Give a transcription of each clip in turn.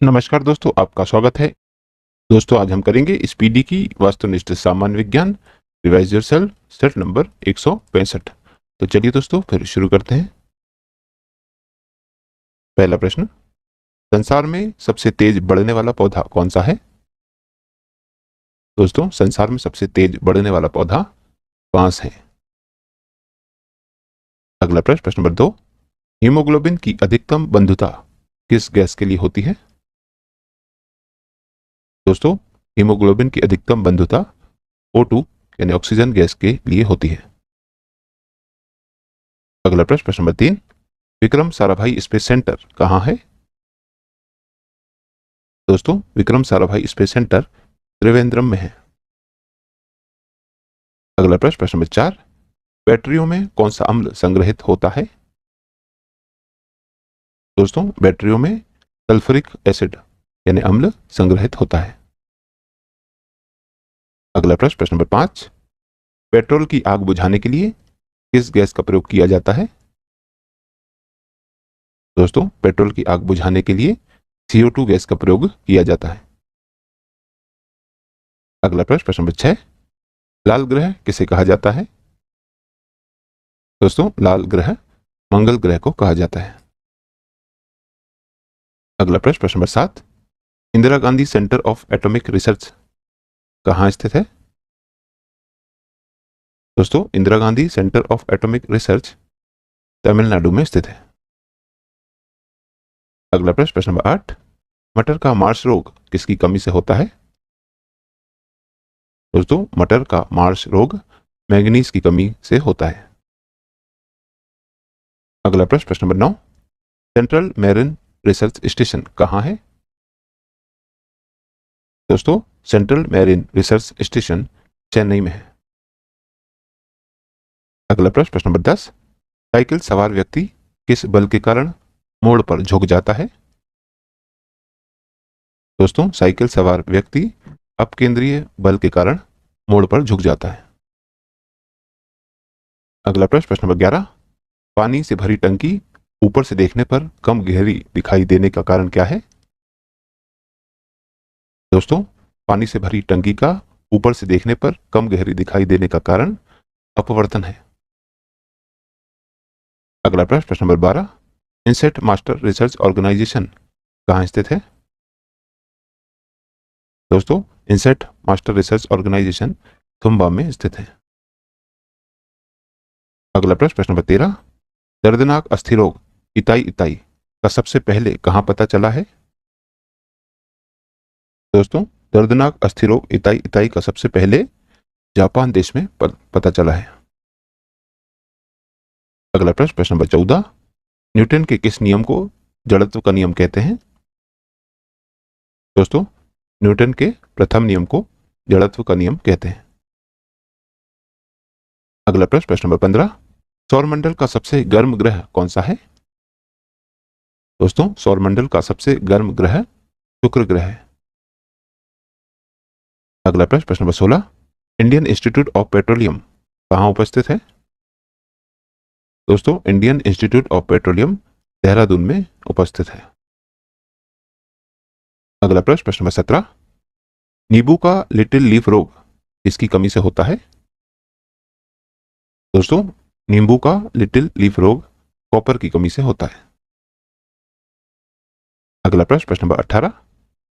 नमस्कार दोस्तों, आपका स्वागत है। दोस्तों, आज हम करेंगे स्पीडी की वस्तुनिष्ठ सामान्य विज्ञान रिवाइज योरसेल्फ सेट नंबर 165। तो चलिए दोस्तों फिर शुरू करते हैं। पहला प्रश्न, संसार में सबसे तेज बढ़ने वाला पौधा कौन सा है? दोस्तों, संसार में सबसे तेज बढ़ने वाला पौधा बांस है। अगला प्रश्न, प्रश्न नंबर 2, हीमोग्लोबिन की अधिकतम बंधुता किस गैस के लिए होती है? दोस्तों, हीमोग्लोबिन की अधिकतम बंधुता O2 यानी ऑक्सीजन गैस के लिए होती है। अगला प्रश्न, प्रश्न number 3, Vikram Sarabhai space centre कहां है? दोस्तों, विक्रम साराभाई स्पेस सेंटर त्रिवेंद्रम में है। अगला प्रश्न, प्रश्न नंबर 4, बैटरियों में कौन सा अम्ल संग्रहित होता है? दोस्तों, बैटरियों में सल्फ्यूरिक एसिड यानी अम्ल संग्रहित होता है। अगला प्रश्न, प्रश्न नंबर 5, पेट्रोल की आग बुझाने के लिए किस गैस का प्रयोग किया जाता है? दोस्तों, पेट्रोल की आग बुझाने के लिए CO2 गैस का प्रयोग किया जाता है। अगला प्रश्न, प्रश्न नंबर 6, लाल ग्रह किसे कहा जाता है? दोस्तों, लाल ग्रह मंगल ग्रह को कहा जाता है। अगला प्रश्न, प्रश्न number 7, Indira Gandhi centre of atomic research कहाँ स्थित है? दोस्तों, Indira Gandhi centre of atomic research Tamil Nadu में स्थित है। अगला प्रश्न, प्रश्न नंबर 8, मटर का मार्श रोग किसकी कमी से होता है? दोस्तों, मटर का मार्श रोग मैंगनीज की कमी से होता है। अगला प्रश्न, प्रश्न number 9, central marine research station कहाँ है? दोस्तों, central marine research station Chennai में है। अगला प्रश्न, प्रश्न नंबर 10, साइकिल सवार व्यक्ति किस बल के कारण मोड़ पर झुक जाता है? दोस्तों, साइकिल सवार व्यक्ति अपकेंद्रीय बल के कारण मोड़ पर झुक जाता है। अगला प्रश्न, प्रश्न नंबर 11, पानी से भरी टंकी ऊपर से देखने पर कम गहरी दिखाई देने का कारण क्या है? दोस्तों, पानी से भरी टंकी का ऊपर से देखने पर कम गहरी दिखाई देने का कारण अपवर्तन है। अगला प्रश्न, प्रश्न number 12, INSAT master research organization कहाँ स्थित है? दोस्तों, INSAT master research organization Thumba में स्थित है। अगला प्रश्न, प्रश्न नंबर 13, दर्दनाक अस्थि रोग इताई इताई का सबसे पहले कहां पता चला है? दोस्तों, दर्दनाक अस्थि रोग इताई इताई का सबसे पहले जापान देश में पता चला है। अगला प्रश्न, प्रश्न नंबर 14, न्यूटन के किस नियम को जड़त्व का नियम कहते हैं? दोस्तों, न्यूटन के प्रथम नियम को जड़त्व का नियम कहते हैं। अगला प्रश्न, प्रश्न नंबर 15, सौरमंडल का सबसे गर्म ग्रह कौन सा है? दोस्तों, सौरमंडल का सबसे गर्म ग्रह शुक्र ग्रह है। अगला प्रश्न, प्रश्न number 16, Indian institute of petroleum कहाँ उपस्थित है? दोस्तों, Indian institute of petroleum Dehradun में उपस्थित है। अगला प्रश्न, प्रश्न नंबर 17, नींबू का लिटिल लीफ रोग किसकी कमी से होता है? दोस्तों, नींबू का लिटिल लीफ रोग कॉपर की कमी से होता है। अगला प्रश्न, प्रश्न नंबर 18,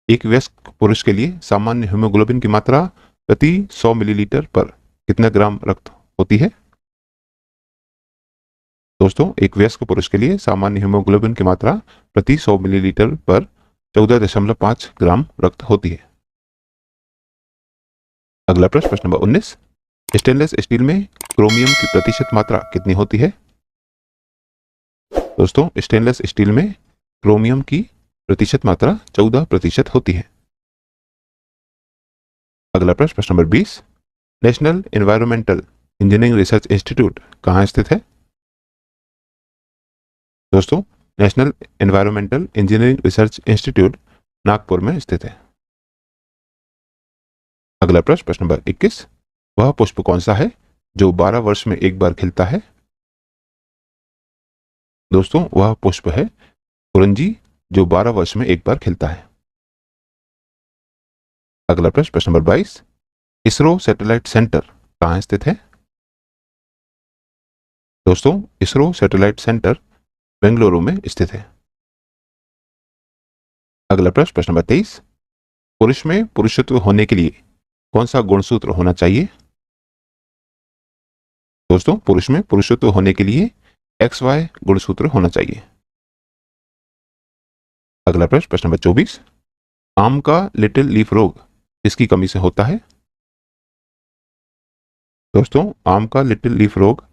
एक वयस्क पुरुष के लिए सामान्य हीमोग्लोबिन की मात्रा प्रति 100 मिलीलीटर पर कितना ग्राम रक्त होती है? दोस्तों, एक वयस्क पुरुष के लिए सामान्य हीमोग्लोबिन की मात्रा प्रति 100 मिलीलीटर पर 14.5 ग्राम रक्त होती है। अगला प्रश्न, प्रश्न नंबर 19, स्टेनलेस स्टील में क्रोमियम की प्रतिशत मात्रा कितनी होती है? दोस्तों, स्टेनलेस स्टील में क्रोमियम की प्रतिशत मात्रा 14% होती है। अगला प्रश्न, प्रश्न number 20, national environmental engineering research institute कहाँ स्थित है? दोस्तों, national environmental engineering research institute Nagpur में स्थित है। अगला प्रश्न, प्रश्न नंबर 21, वह पुष्प कौन सा है जो 12 वर्ष में एक बार खिलता है? दोस्तों, वह पुष्प है कुरंजी जो 12 वर्ष में एक बार खिलता है। अगला प्रश्न, प्रश्न नंबर 22, इसरो सैटेलाइट सेंटर कहाँ स्थित है? दोस्तों, इसरो सैटेलाइट सेंटर बेंगलुरु में स्थित है। अगला प्रश्न, प्रश्न नंबर 23, पुरुष में पुरुषत्व होने के लिए कौन सा गुणसूत्र होना चाहिए? दोस्तों, पुरुष में पुरुषत्व होने के लिए XY गुणसूत्र होना चाहिए। अगला प्रश्न, प्रश्न नंबर 24, आम का लिटिल लीफ रोग किसकी कमी से होता है? दोस्तों, आम का लिटिल लीफ रोग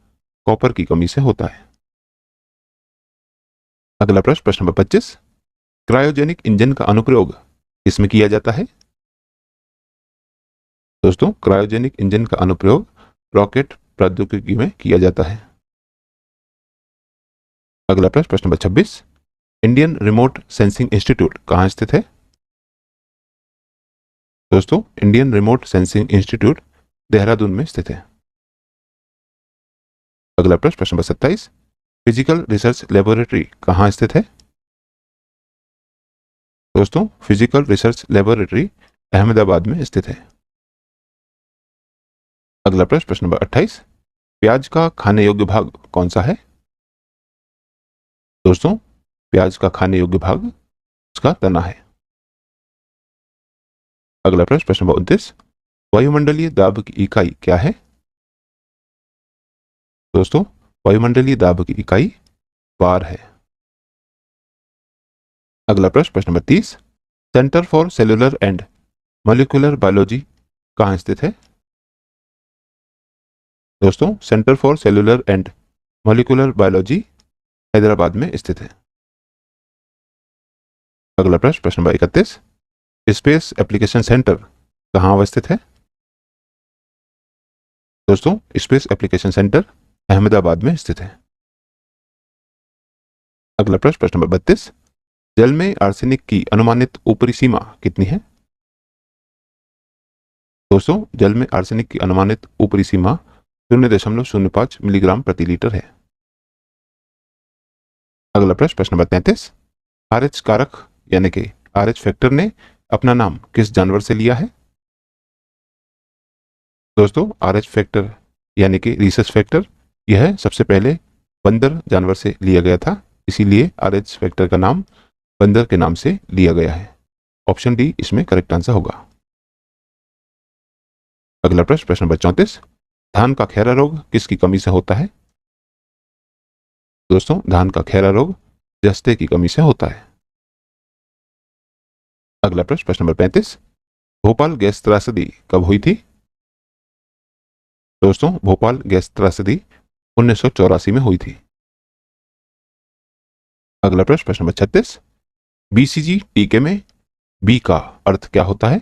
कॉपर की कमी से होता है। अगला प्रश्न, प्रश्न नंबर 25, क्रायोजेनिक इंजन का अनुप्रयोग किसमें किया जाता है? दोस्तों, क्रायोजेनिक इंजन का अनुप्रयोग रॉकेट प्रौद्योगिकी में किया जाता है। अगला प्रश्न, प्रश्न number 26, Indian remote sensing institute कहाँ स्थित है? दोस्तों, Indian remote sensing institute Dehradun में स्थित है। अगला प्रश्न, प्रश्न नंबर 27, फिजिकल रिसर्च लेबोरेटरी कहाँ स्थित है? दोस्तों, फिजिकल रिसर्च लेबोरेटरी अहमदाबाद में स्थित है। अगला प्रश्न, प्रश्न नंबर 28, प्याज का खाने योग्य भाग कौन सा है? दोस्तों, प्याज का खाने योग्य भाग उसका तना है। अगला प्रश्न, प्रश्न नंबर 29, वायुमंडलीय दाब की इकाई क्या है? दोस्तों, वायुमंडलीय दाब की इकाई बार है। अगला प्रश्न, प्रश्न number 30, centre for cellular and molecular biology कहाँ स्थित है? दोस्तों, centre for cellular and molecular biology Hyderabad में स्थित है। अगला प्रश्न, प्रश्न नंबर 31, स्पेस एप्लीकेशन सेंटर कहाँ अवस्थित है? दोस्तों, स्पेस एप्लीकेशन सेंटर अहमदाबाद में स्थित है। अगला प्रश्न, प्रश्न नंबर 32, जल में आर्सेनिक की अनुमानित ऊपरी सीमा कितनी है? दोस्तों, जल में आर्सेनिक की अनुमानित ऊपरी सीमा 0.05 मिलीग्राम प्रति लीटर है। अगला प्रश्न, प्रश्न नंबर 33, RH कारक यानी कि RH फैक्टर ने अपना नाम किस जानवर से लिया है? दोस्तों, RH फैक्टर यानी कि रीसस फैक्टर यह सबसे पहले बंदर जानवर से लिया गया था, इसीलिए RH फैक्टर का नाम बंदर के नाम से लिया गया है। ऑप्शन डी इसमें करेक्ट आंसर होगा। अगला प्रश्न, प्रश्न नंबर 34, धान का खैरा रोग किसकी कमी से होता है? दोस्तों, धान का खैरा रोग जस्ते की कमी से होता है। अगला प्रश्न, प्रश्न नंबर 35, भोपाल गैस त्रासदी कब हुई थी? दोस्तों, भोपाल गैस त्रासदी 1984 में हुई थी। अगला प्रश्न, प्रश्न नंबर 36, BCG टीके में बी का अर्थ क्या होता है?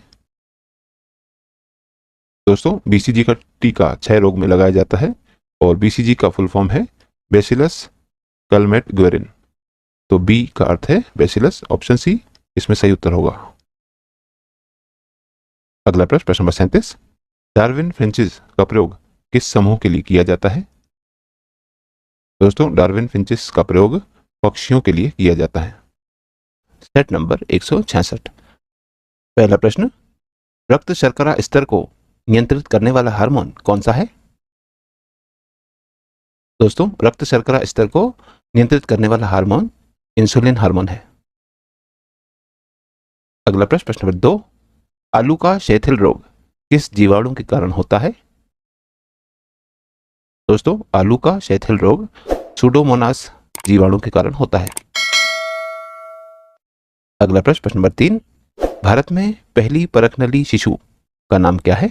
दोस्तों, BCG का टीका 6 रोग में लगाया जाता है और BCG का फुल फॉर्म है बेसिलस कलमेट-ग्वेरिन। तो बी का अर्थ है बेसिलस, ऑप्शन सी इसमें सही उत्तर होगा। अगला प्रश्न, प्रश्न नंबर 37, डार्विन फिंचेस का प्रयोग किस समूह के लिए किया जाता है? दोस्तों, डार्विन फिंचेस का प्रयोग पक्षियों के लिए किया जाता है। Set number 166। पहला प्रश्न, रक्त शर्करा स्तर को नियंत्रित करने वाला हार्मोन कौन सा है? दोस्तों, रक्त शर्करा स्तर को नियंत्रित करने वाला हार्मोन इंसुलिन हार्मोन है। अगला प्रश्न, प्रश्न नंबर 2, आलू का शैथिल रोग किस जीवाणु के कारण होता है? दोस्तों, आलू का शैथिल रोग सुडोमोनास जीवाणु के कारण होता है। अगला प्रश्न, प्रश्न नंबर 3, भारत में पहली परखनली शिशु का नाम क्या है?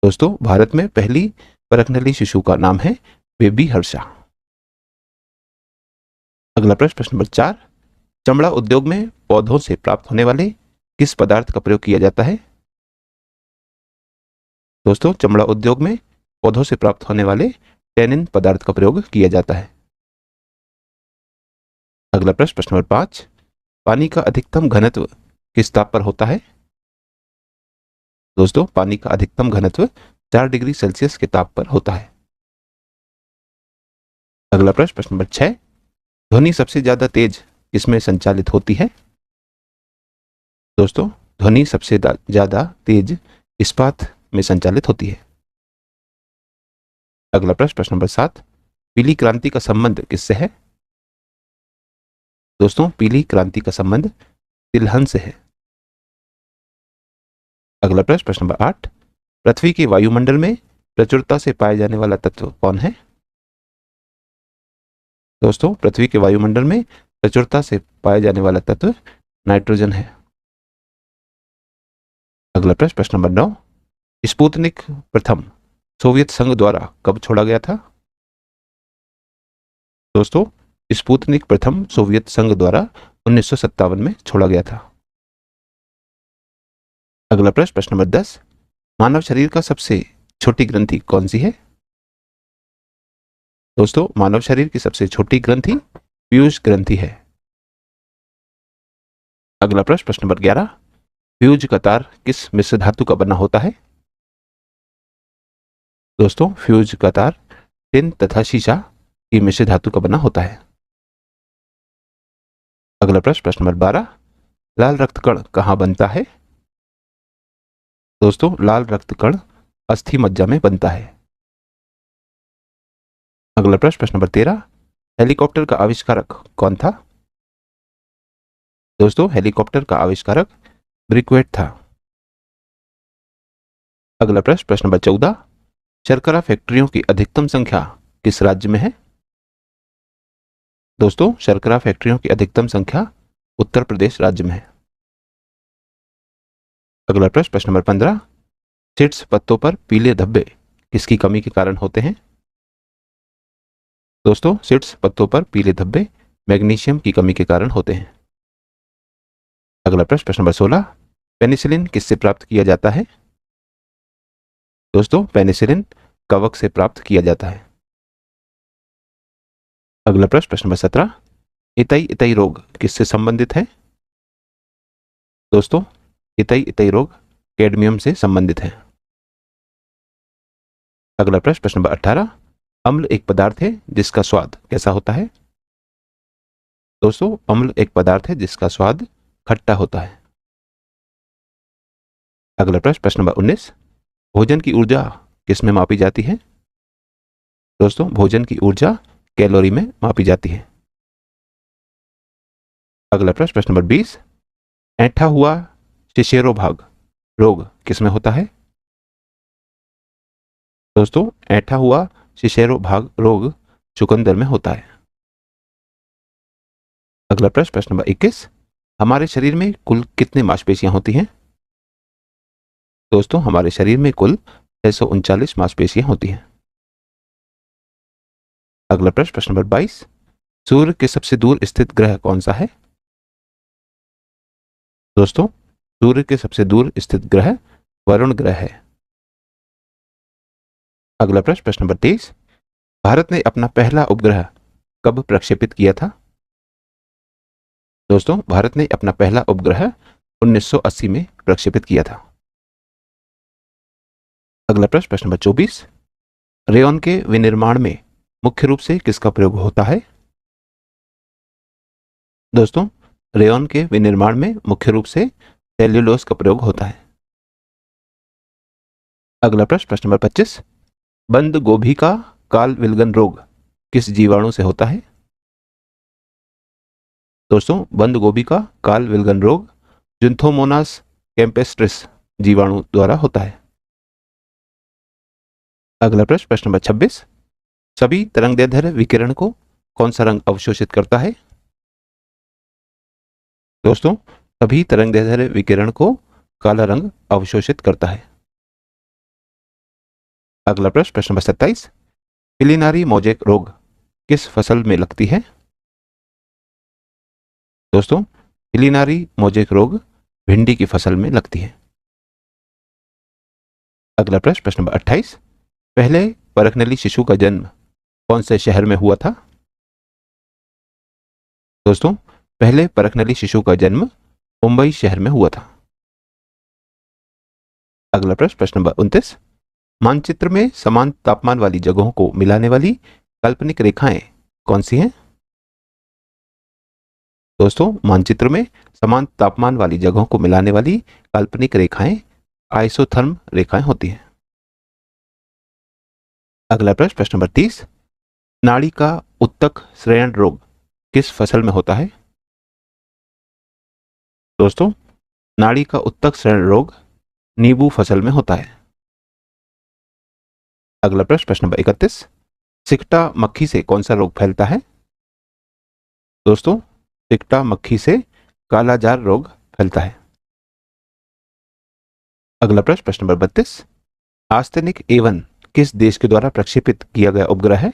दोस्तों, भारत में पहली परखनली शिशु का नाम है बेबी हर्षा। अगला प्रश्न, प्रश्न नंबर 4, चमड़ा उद्योग में पौधों से प्राप्त होने वाले किस पदार्थ का प्रयोग किया जाता है? दोस्तों, चमड़ा उद्योग में पौधों से प्राप्त होने वाले टेनिन पदार्थ का प्रयोग किया जाता है। अगला प्रश्न, प्रश्न नंबर 5, पानी का अधिकतम घनत्व किस ताप पर होता है? दोस्तों, पानी का अधिकतम घनत्व 4 डिग्री सेल्सियस के ताप पर होता है। अगला प्रश्न, प्रश्न नंबर 6, ध्वनि सबसे ज्यादा तेज किसमें संचालित होती है? दोस्तों, ध्वनि सबसे ज्यादा तेज इस्पात में संचालित होती है? अगला प्रश्न नंबर 7, पीली क्रांति का संबंध किससे है? दोस्तों, पीली क्रांति का संबंध तिलहन से है। अगला प्रश्न नंबर 8, पृथ्वी के वायुमंडल में प्रचुरता से पाए जाने वाला तत्व कौन है? दोस्तों, पृथ्वी के वायुमंडल में प्रचुरता से पाए जाने वाला तत्व नाइट्रोजन है। अगला प्रश्न नंबर 9, स्पुतनिक प्रथम सोवियत संघ द्वारा कब छोड़ा गया था? दोस्तों, स्पुतनिक प्रथम सोवियत संघ द्वारा 1957 में छोड़ा गया था। अगला प्रश्न नंबर 10, मानव शरीर का सबसे छोटी ग्रंथि कौन सी है? दोस्तों, मानव शरीर की सबसे छोटी ग्रंथि पीयूष ग्रंथि है। अगला प्रश्न नंबर 11, फ्यूज का तार किस मिश्र धातु का बना होता है? दोस्तों, फ्यूज का तार टिन तथा शीशा की मिश्र धातु का बना होता है। अगला प्रश्न नंबर 12, लाल रक्त कण कहां बनता है? दोस्तों, लाल रक्त कण अस्थि मज्जा में बनता है। अगला प्रश्न नंबर 13, हेलीकॉप्टर का आविष्कारक कौन था? दोस्तों, हेलीकॉप्टर का आविष्कारक ब्रिकवेट था। अगला प्रश्न नंबर 14, शर्करा फैक्ट्रियों की अधिकतम संख्या किस राज्य में है? दोस्तों, शर्करा फैक्ट्रियों की अधिकतम संख्या उत्तर प्रदेश राज्य में है। अगला प्रश्न नंबर 15, सीड्स पत्तों पर पीले धब्बे किसकी कमी के कारण होते हैं? दोस्तों, सीड्स पत्तों पर पीले धब्बे मैग्नीशियम की कमी के कारण होते हैं। अगला प्रश्न नंबर 16, पेनिसिलिन किससे प्राप्त किया जाता है? दोस्तों, पेनिसिलिन कवक से प्राप्त किया जाता है। अगला प्रश्न नंबर 17, इतई इतई रोग किससे संबंधित है? दोस्तों, इतई इतई रोग कैडमियम से संबंधित है। अगला प्रश्न नंबर 18, अम्ल एक पदार्थ है जिसका स्वाद कैसा होता है? दोस्तों, अम्ल एक पदार्थ है जिसका स्वाद खट्टा होता है। अगला प्रश्न नंबर 19, भोजन की ऊर्जा किस में मापी जाती है? दोस्तों, भोजन की ऊर्जा कैलोरी में मापी जाती है। अगला प्रश्न नंबर 20, ऐंठा हुआ शिशेरो भाग रोग किस में होता है? दोस्तों, ऐंठा हुआ शिशेरो भाग रोग चुकंदर में होता है। अगला प्रश्न नंबर 21, हमारे शरीर में कुल कितनी मांसपेशियां होती हैं? दोस्तों, हमारे शरीर में कुल 639 मांसपेशियां होती हैं। अगला प्रश्न नंबर 22, सूर्य के सबसे दूर स्थित ग्रह कौन सा है? दोस्तों, सूर्य के सबसे दूर स्थित ग्रह वरुण ग्रह है। अगला प्रश्न नंबर 23, भारत ने अपना पहला उपग्रह कब प्रक्षेपित किया था? दोस्तों, भारत ने अपना पहला उपग्रह 1980 में प्रक्षेपित किया था। अगला प्रश्न नंबर 24, रेयॉन के विनिर्माण में मुख्य रूप से किसका प्रयोग होता है? दोस्तों, रेयॉन के विनिर्माण में मुख्य रूप से सेल्यूलोज का प्रयोग होता है। अगला प्रश्न नंबर 25, बंद गोभी का काल विल्गन रोग किस जीवाणु से होता है? दोस्तों, बंद गोभी का काल विल्गन रोग जिंथोमोनास कैम्पेस्ट्रिस जीवाणु द्वारा होता है। अगला प्रश्न नंबर 26, सभी तरंगदैर्ध्य विकिरण को कौन सा रंग अवशोषित करता है? दोस्तों, सभी तरंगदैर्ध्य विकिरण को काला रंग अवशोषित करता है। अगला प्रश्न नंबर 27, पिलिनारी मोजेक रोग किस फसल में लगती है? दोस्तों, पिलिनारी मोजेक रोग भिंडी की फसल में लगती है। अगला प्रश्न नंबर 28, पहले परखनली शिशु का जन्म कौन से शहर में हुआ था? दोस्तों, पहले परखनली शिशु का जन्म मुंबई शहर में हुआ था। अगला प्रश्न नंबर 29, मानचित्र में समान तापमान वाली जगहों को मिलाने वाली काल्पनिक रेखाएं कौन सी हैं? दोस्तों मानचित्र में समान तापमान वाली जगहों को मिलाने वाली काल्पनिक रेखाएं आइसोथर्म रेखाएं होती हैं। अगला प्रश्न नंबर 30, नाड़ी का उत्तक श्रेण रोग किस फसल में होता है? दोस्तों नाड़ी का उत्तक श्रेण रोग नींबू फसल में होता है। अगला प्रश्न नंबर 31, सिकटा मक्खी से कौन सा रोग फैलता है? दोस्तों सिकटा मक्खी से कालाजार रोग फैलता है। अगला प्रश्न नंबर 32, आर्सेनिक A1 किस देश के द्वारा प्रक्षेपित किया गया उपग्रह है?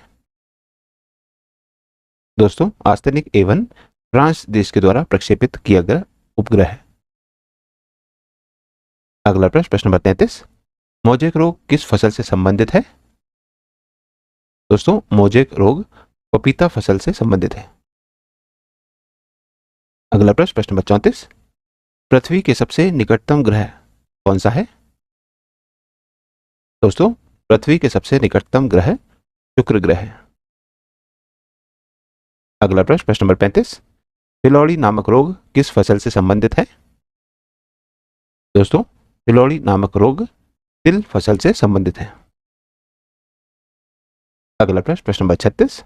दोस्तों आर्सेनिक A1 फ्रांस देश के द्वारा प्रक्षेपित किया गया उपग्रह है। अगला प्रश्न नंबर 33, मोजेक रोग किस फसल से संबंधित है? दोस्तों मोजेक रोग पपीता फसल से संबंधित है। अगला प्रश्न नंबर 34, पृथ्वी के सबसे निकटतम ग्रह कौन सा है? दोस्तों पृथ्वी के सबसे निकटतम ग्रह शुक्र ग्रह है। अगला प्रश्न नंबर 35, फिलौड़ी नामक रोग किस फसल से संबंधित है? दोस्तों फिलौड़ी नामक रोग तिल फसल से संबंधित है। अगला प्रश्न नंबर 36,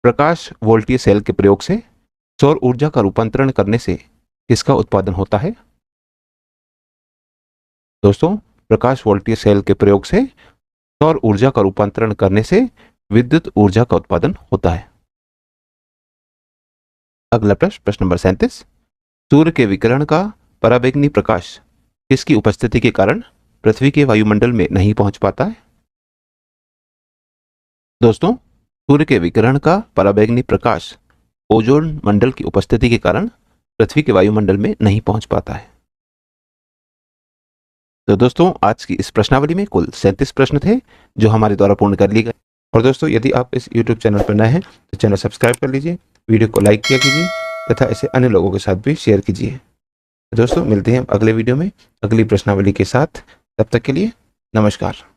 प्रकाश वोल्टीय सेल के प्रयोग से सौर ऊर्जा का रूपांतरण करने से किसका उत्पादन होता है? दोस्तों प्रकाश वोल्टीय सेल के प्रयोग से सौर ऊर्जा का रूपांतरण करने से विद्युत ऊर्जा का उत्पादन होता है। अगला प्रश्न नंबर 37, सूर्य के विकिरण का पराबैंगनी प्रकाश किसकी उपस्थिति के कारण पृथ्वी के वायुमंडल में नहीं पहुंच पाता है? दोस्तों सूर्य के विकिरण का पराबैंगनी प्रकाश ओजोन मंडल की उपस्थिति के कारण पृथ्वी के वायुमंडल में नहीं पहुंच पाता है। तो दोस्तों आज की इस प्रश्नावली में कुल 37 प्रश्न थे जो हमारे द्वारा पूर्ण कर लिए गए। और दोस्तों यदि आप इस YouTube चैनल पर नए हैं तो चैनल सब्सक्राइब कर लीजिए, वीडियो को लाइक किया कीजिए तथा इसे अन्य लोगों के साथ भी शेयर कीजिए। दोस्तों मिलते हैं अगले वीडियो में अगली प्रश्नावली के साथ, तब तक के लिए नमस्कार।